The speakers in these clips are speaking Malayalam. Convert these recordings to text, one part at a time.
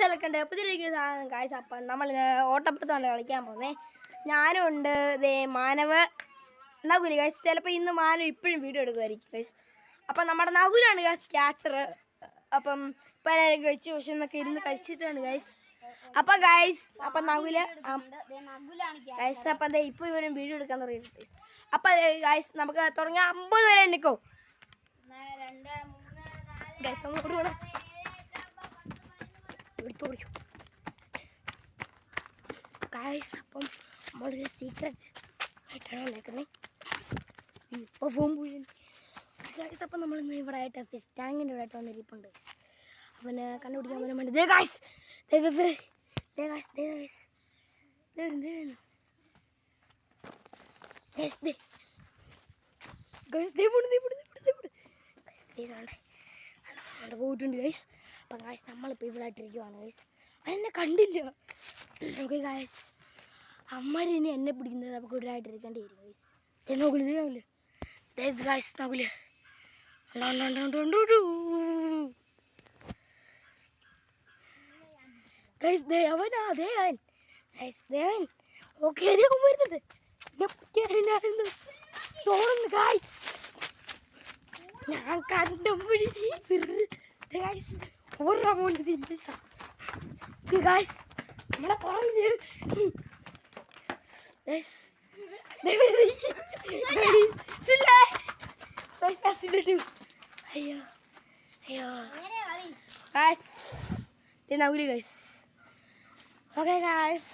ഗൈസ് പുതിയ ഗൈസ്. അപ്പം നമ്മൾ ഓട്ടപ്പുറത്താണ് കളിക്കാൻ പോകുന്നത്. ഞാനും ഉണ്ട്, ദേ മാനവ്, നകുല് ഗൈസ്. ചിലപ്പോൾ ഇന്ന് മാനവ് ഇപ്പോഴും വീഡിയോ എടുക്കുമായിരിക്കും ഗൈസ്. അപ്പം നമ്മുടെ നകുലാണ് ഗൈസ് ക്യാച്ചർ. അപ്പം ഇപ്പം എല്ലാവരും കഴിച്ച് പക്ഷെ എന്നൊക്കെ ഇരുന്ന് കഴിച്ചിട്ടാണ് ഗൈസ്. അപ്പം ഗൈസ് അപ്പം നകുല് ഗൈസ്. അപ്പം അതെ ഇപ്പോൾ ഇവരും വീഡിയോ എടുക്കാൻ തുടങ്ങിയിട്ട് ഗൈസ്. അപ്പം ഗൈസ് നമുക്ക് തുടങ്ങിയ 50 വരെ എണ്ണിക്കോ ഗൈസ്. ഗൈസ് അപ്പം നമ്മളൊരു സീക്രറ്റ് ആയിട്ടാണ് വന്നേക്കുന്നത്. ഇപ്പോൾ ഫോൺ പോയി ഗൈസ്. അപ്പം നമ്മളിന്ന് ഇവിടെ ആയിട്ട് ഫിഷ് ടാങ്കിൻ്റെ ഇവിടെ ആയിട്ട് വന്നിരിപ്പുണ്ട്. അവനെ കണ്ടുപിടിക്കാൻ പോലും വേണ്ടി ദേ ഗൈസ് പോയിട്ടുണ്ട് ഗൈസ്. അപ്പം ഗൈസ് നമ്മളിപ്പോൾ ഇവിടെ ആയിട്ടിരിക്കുവാണ് ഗൈസ്. അതെന്നെ കണ്ടില്ല നമുക്ക് ഗൈസ്. അമ്മരിനി എന്നെ പിടിക്കുന്നത് നമുക്ക് ഇവിടെ ആയിട്ടിരിക്കേണ്ടി വരും ഗൈസ്. നോക്കില്ല ഗൈസ് നോക്കില്ല ഗൈസ്. ദേവൻ ഗൈസ് ദേവൻ ഓക്കെ വരുന്നുണ്ട് തോന്നുന്നു ഗൈസ്. ഞാൻ കണ്ടപ്പോഴേ ഗൈസ് ഓർമ്മ പോകുന്നത് ഗൈസ് നമ്മളെ പറഞ്ഞു അയ്യോ അയ്യോ Nakuli guys. Okay guys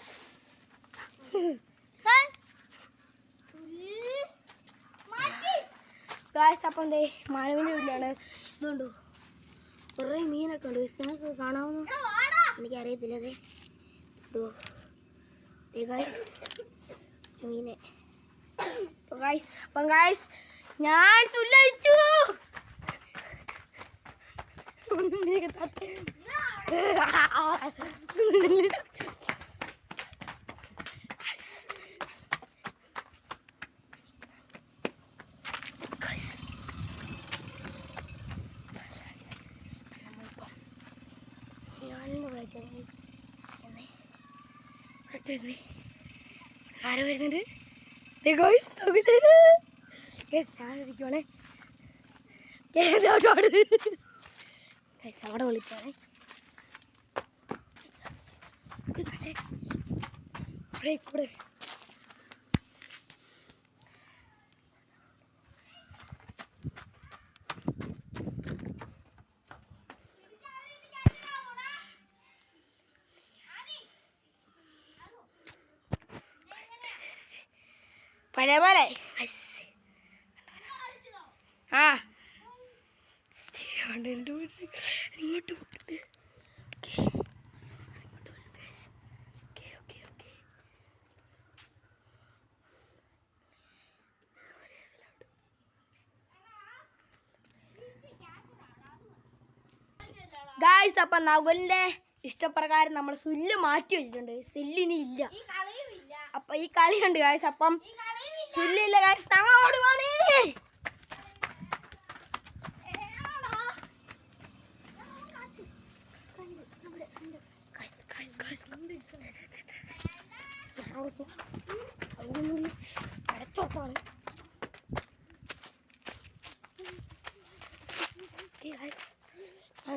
guys. അപ്പം എന്തേ മാനവിൻ്റെ വീട്ടിലാണ്. ഇതുണ്ടോ കുറേ മീനൊക്കെ ഉണ്ട് ഗൈസ്. നിങ്ങൾക്ക് കാണാവുന്ന എനിക്കറിയത്തില്ല. അതെ ഗൈസ് മീനെ ഗൈസ്. അപ്പം ഗൈസ് ഞാൻ ചുല്ലഴിച്ചു. ആര് വരുന്നുണ്ട് ഞാനിരിക്കുവാണേ അവിടെ വിളിക്കാണേ. കൂടെ പഴയ പോലെ ആ ഇങ്ങോട്ട് ഗായ്സ്. അപ്പം നകുലിന്റെ ഇഷ്ടപ്രകാരം നമ്മൾ സുല്ല് മാറ്റി വെച്ചിട്ടുണ്ട്. സെല്ലിനി ഇല്ല. അപ്പൊ ഈ കളിയുണ്ട് ഗായ്സ്. അപ്പം സുല്ലില്ല ഗായ്സ്. ഞങ്ങളോട് പോണേ കടച്ചോട്ടാണ്.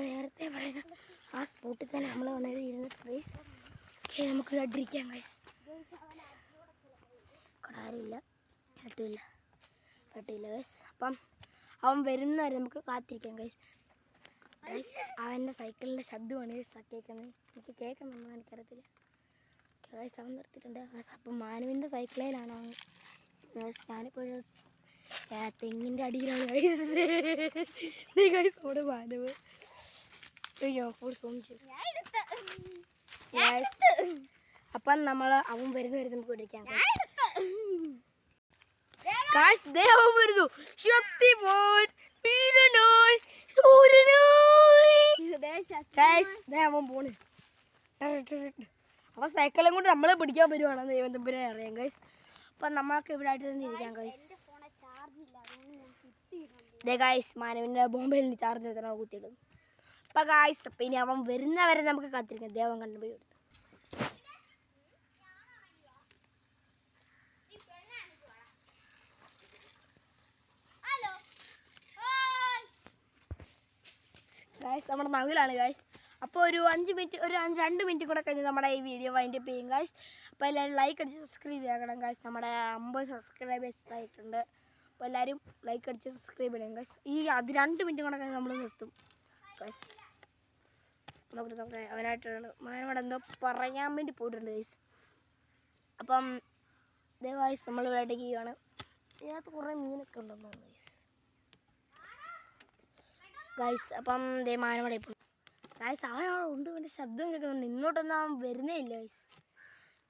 നേരത്തെ പറയുന്ന ആ സ്പോട്ടിൽ തന്നെ നമ്മൾ വന്നത് ഇരുന്നിട്ട് ഗൈസ്. ഓക്കെ നമുക്ക് അടിരിക്കാം ഗൈസ്. കടാരുമില്ല കേട്ടില്ല ഗൈസ്. അപ്പം അവൻ വരുന്നവരെ നമുക്ക് കാത്തിരിക്കാം ഗൈസ്. ഗൈസ് അവൻ്റെ സൈക്കിളിൻ്റെ ശബ്ദമാണ് ഗൈസ് കേൾക്കുന്നത്. എനിക്ക് കേൾക്കുന്നുണ്ടോ എനിക്കറിയത്തില്ല. ഗൈസ് അവൻ നിർത്തിയിട്ടുണ്ട് ഗൈസ്. അപ്പം മാനുവിൻ്റെ സൈക്കിളിലാണ് അവൻ ഗൈസ്. ഞാനിപ്പോൾ തെങ്ങിൻ്റെ അടിയിലാണ് ഗൈസ്. ഗൈസ് അവിടെ മാനവ് അപ്പം നമ്മൾ അവൻ വരുന്നവരെ നമുക്ക് വിളിക്കാം വരുന്നു. അവൻ പോണ്. അപ്പൊ സൈക്കിളും കൊണ്ട് നമ്മളെ പിടിക്കാൻ വരുവാണ്. ദൈവം തമ്പുരാനെ അറിയാം ഗൈസ്. അപ്പം നമ്മൾക്ക് ഇവിടെ ആയിട്ട് തന്നെ ഇരിക്കാം ഗൈസ്. ഗൈസ് മാനവിൻ്റെ മൊബൈലിന് ചാർജ് വെച്ചാൽ കുത്തിയിടും. അപ്പം ഗായ്സ് അപ്പം ഇനി അവൻ വരുന്നവരെ നമുക്ക് കാത്തിരിക്കാം. ദേവൻ കണ്ടുപോയി കൊടുത്തു. ഗായ്സ് നമ്മുടെ നകുലാണ് ഗായ്സ്. അപ്പോൾ ഒരു 2 മിനിറ്റ് കൂടെ കഴിഞ്ഞ് നമ്മുടെ ഈ വീഡിയോ വൈൻഡപ്പ് ചെയ്യും ഗായ്സ്. അപ്പോൾ എല്ലാവരും ലൈക്ക് അടിച്ച് സബ്സ്ക്രൈബ് ചെയ്യണം ഗായ്സ്. നമ്മുടെ 50 സബ്സ്ക്രൈബേഴ്സ് ആയിട്ടുണ്ട്. അപ്പോൾ എല്ലാവരും ലൈക്ക് അടിച്ച് സബ്സ്ക്രൈബ് ചെയ്യണം ഗായ്സ്. ഈ 2 മിനിറ്റ് കൂടെ കഴിഞ്ഞ് നമ്മൾ നിർത്തും ഗായ്സ്. നോക്കട്ടെ അവനായിട്ടാണ് മാനോട് എന്തോ പറയാൻ വേണ്ടി പോയിട്ടുണ്ട് ഗായ്സ്. അപ്പം ഇതേ ഗായ്സ് നമ്മൾ ഇവിടേക്ക് ചെയ്യുകയാണ്. ഇതിനകത്ത് കുറേ മീനൊക്കെ ഉണ്ടെന്ന് തോന്നുന്നു ഗായ്സ്. അപ്പം ദേ മാനോടെ ഇപ്പോൾ ഗായ്സ് അവനവിടെ ഉണ്ട്. എൻ്റെ ശബ്ദം കേൾക്കുന്നുണ്ട്. ഇങ്ങോട്ടൊന്നും അവൻ വരുന്നേ ഇല്ല ഗായ്സ്.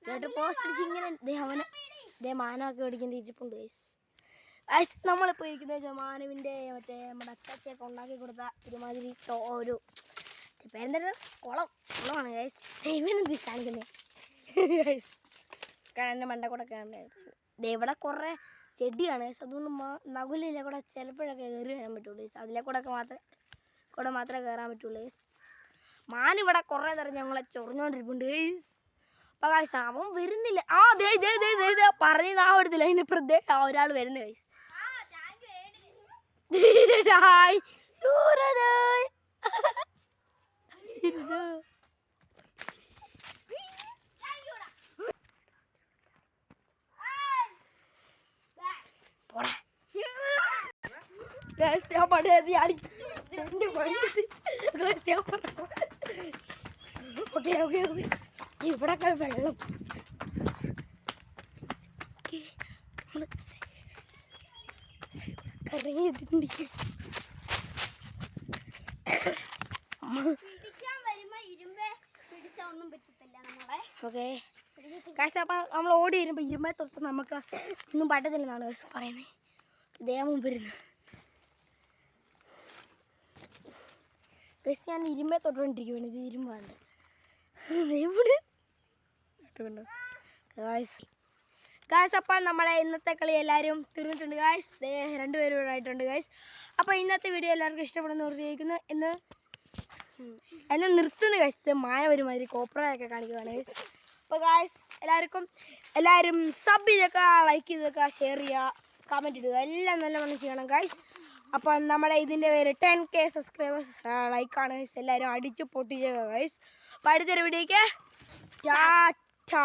എന്നിട്ട് പോസ്റ്റ് അടിച്ച് ഇങ്ങനെ അവനെ മാനമൊക്കെ മേടിക്കേണ്ടി ഇരിപ്പുണ്ട് ഗായ്സ്. ഗായ്സ് നമ്മളിപ്പോൾ ഇരിക്കുന്നത് വെച്ചാൽ മാനവിൻ്റെ മറ്റേ നമ്മുടെ അച്ചാച്ചയൊക്കെ ഉണ്ടാക്കി കൊടുത്ത ഒരുമാതിരി ഒരു പേരെന്താ കുളമാണ് ഗായ്സ്. ഇവനെന്ത് കാണിക്കുന്നത് ഗായ്സ്. എൻ്റെ മണ്ടക്കൂടൊക്കെ ഉണ്ടായിരുന്നു. ഇവിടെ കുറേ ചെടിയാണ് ഗായ്സ്. അതുകൊണ്ട് നകുലിലെ കൂടെ ചിലപ്പോഴൊക്കെ കയറി വരാൻ പറ്റുള്ളൂ ഗായ്സ്. അതിലെ കൂടെ മാത്രമേ കയറാൻ പറ്റുള്ളൂ ഗായ്സ്. മാനിവിടെ കുറേ നേരം ഞങ്ങളെ ചൊറിഞ്ഞോണ്ടിരിപ്പുണ്ട് ഗായ്സ്. അപ്പോൾ ഗായ്സ് അവൻ വരുന്നില്ല. പറഞ്ഞ് നാവെടുത്തില്ല. അതിനിപ്പുറത്തെ ഒരാൾ വരുന്നു ഗായ്സ്. പോടാ ഞാൻ പടയാതി അടി എൻ്റെ ഓക്കെ ഓക്കെ ഓക്കെ ഇവിടൊക്കെ വെള്ളം കറങ്ങിയതിൻ്റെ ഓക്കെ കാശ്. അപ്പം നമ്മൾ ഓടി വരുമ്പോൾ ഇരുമ്പേ തൊട്ട് നമുക്ക് ഒന്നും പറ്റത്തില്ലെന്നാണ് കാശ് പറയുന്നത്. ദേവം വരുന്നു കാശ്. ഞാൻ ഇരുമ്പേ തൊട്ടുകൊണ്ടിരിക്കുകയാണ്. ഇത് ഇരുമ്പാണ്ട് ഗായ്സ്. അപ്പം നമ്മളെ ഇന്നത്തെ കളി എല്ലാവരും തീർന്നിട്ടുണ്ട് ഗായ്സ്. 2 പേരും ഇവിടെ ആയിട്ടുണ്ട് ഗായ്സ്. അപ്പോൾ ഇന്നത്തെ വീഡിയോ എല്ലാവർക്കും ഇഷ്ടപ്പെടുന്ന ഉറപ്പിക്കുന്നു. എന്നെ നിർത്തുന്ന ഗായ്സ്. മാന ഒരുമാതിരി കോപ്രയൊക്കെ കാണിക്കുകയാണ് ഗായ്സ്. അപ്പോൾ ഗായ്സ് എല്ലാവരും സബ് ചെയ്തൊക്കെ ലൈക്ക് ചെയ്തൊക്കെ ഷെയർ ചെയ്യുക, കമൻറ്റ് ഇടുക, എല്ലാം നല്ലവണ്ണം ചെയ്യണം ഗായ്സ്. അപ്പം നമ്മുടെ ഇതിൻ്റെ പേര് 10K സബ്സ്ക്രൈബേഴ്സ് ലൈക്കാണ് ഗായ്സ്. എല്ലാവരും അടിച്ച് പൊട്ടിച്ചേക്കുക ഗായ്സ്. അപ്പോൾ അടുത്തൊരു വീഡിയോയ്ക്ക് ടാറ്റാ.